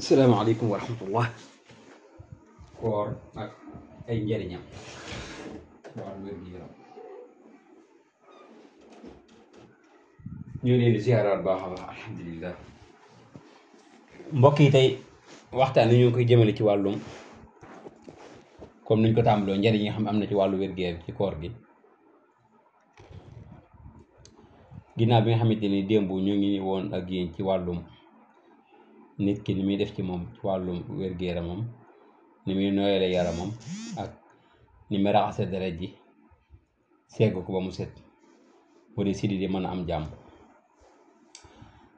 Assalamualaikum warahmatullah. Koor ak ay njariñam wàllu wér gi yaram ñu leen di ziaraat baax a baax alhamdulillah. Mbokk yi tey waxtaan ni ñu koy jëmale ci wàllum comme niñ ko tàmbaloo njariñ yi nga xam am na ci wàllu wér gi ci koor gi ginnaaw bi nga xamante ni démb ñu ngi woon ak yéen ci wàllum nit ki ni muy def ci moom ci wàllum wér gi yaramam ni muy nooyale yaramam ak ni muy raxase deret ji segg ko ba mu set bu dee sidit di mën a am jàmm.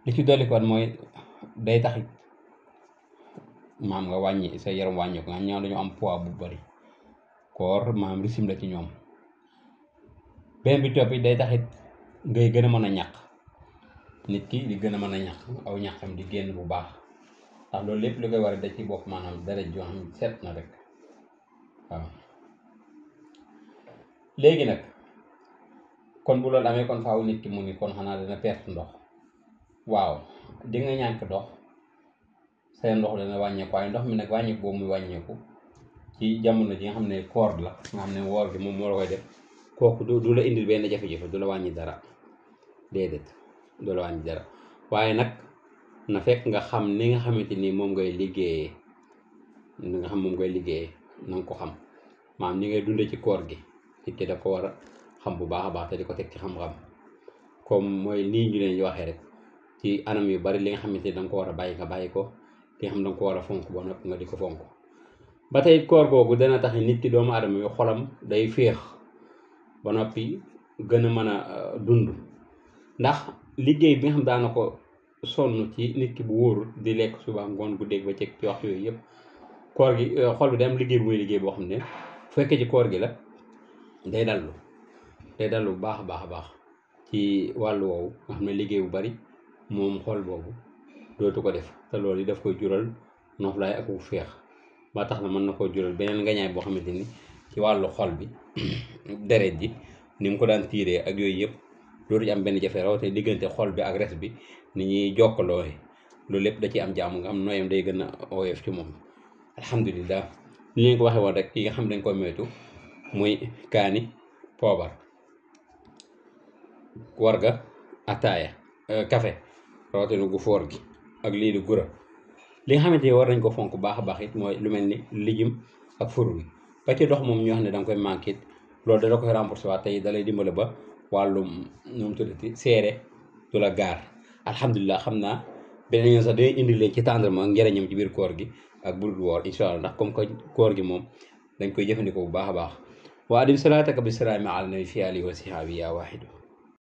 li ci dolli kon mooy day taxit maam nga wàññi sa yaram wàññi ko nga ñaaw dañu am poids bu bari koor maam risim la ci ñoom. beneen bi topp day taxit ngay gën a mën a ñaq nit ki di gën a mën a ñaq aw ñaqam di génn bu baax ndax loolu lépp li koy war a da ci bokk maanaam deret joo xam set na rek waaw. léegi nag kon bu loolu amee kon faaw nit ki mu ni kon xanaa dana perte ndox waaw di nga ñàkk ndox seen ndox dana wàññeeku waaye ndox mi nag wàññeeku boobu muy wàññeeku ci jamono ji nga xam ne koor la nga xam ne woor gi moom moo la koy def kooku du la indil benn jafe-jafe du la wàññi dara déedéet du la wàññi dara waaye nag na fekk nga xam ni nga xamante ni moom ngay liggéeyee ni nga xam moom ngay liggéeyee na nga ko xam maanaam ni ngay dundee ci koor gi nit ki da ko war a xam bu baax a baax te di ko teg ci xam-xam comme mooy nii ñu leen di waxee rek ci anam yu bari li nga xamante ni da nga ko war a bàyyi nga bàyyi ko li nga xam da nga ko war a fonk ba noppi nga di ko fonk. ba tey koor googu dana tax nit ki doomu aadama yu xolam day féex ba noppi gën a mën a dund ndax liggéey bi nga xam daana ko sonn ci nit ki bu wóorul di lekk suba ngoon guddeeg ba cëg ci waxtu yooyu yëpp koor gi xol bi day am liggéey bu muy liggéey boo xam ne bu fekkee ci koor gi la day dallu bu baax a baax a baax ci wàllu woowu nga xam ne liggéey bu bari moom xol boobu dootu ko def te loolu yi daf koy jural noflaay ak féex ba tax na mën na koo jural beneen ngañaay boo xamante ni ci wàllu xol bi deret ji ni mu ko daan tiiree ak yooyu yëpp dootu ci am benn jafe rawatina diggante xol bi ak res bi ni ñuy jokkaloo loolu lépp da ci am jàmm nga am nooyam day gën a woyof ci moom alhamdulilah. ni leen ko waxee woon rek yi nga xam dañ ko moytu muy kaani poobar warga ataaya café rawatina gu foor gi ak lii di gura li nga xamante ni war nañ ko fonk baax a baax it mooy lu mel ni lijum ak fur wi ba ci dox moom ñoo xam ne da nga koy manqué it loolu dala koy remboursé waat tey dalay dimbale ba wàllum nu mu tuddati seere du la gaar alhamdulilah. xam naa beneen yoon sax dañuy indi leen ci tendrement ak njëriñam ci biir koor gi ak bul woor incha allah ndax comme que koor gi moom dañ koy jëfandikoo bu baax a baax wa adim salaataka bi salaami ala nabi fi alihi wa sihaabi yaa waaxidu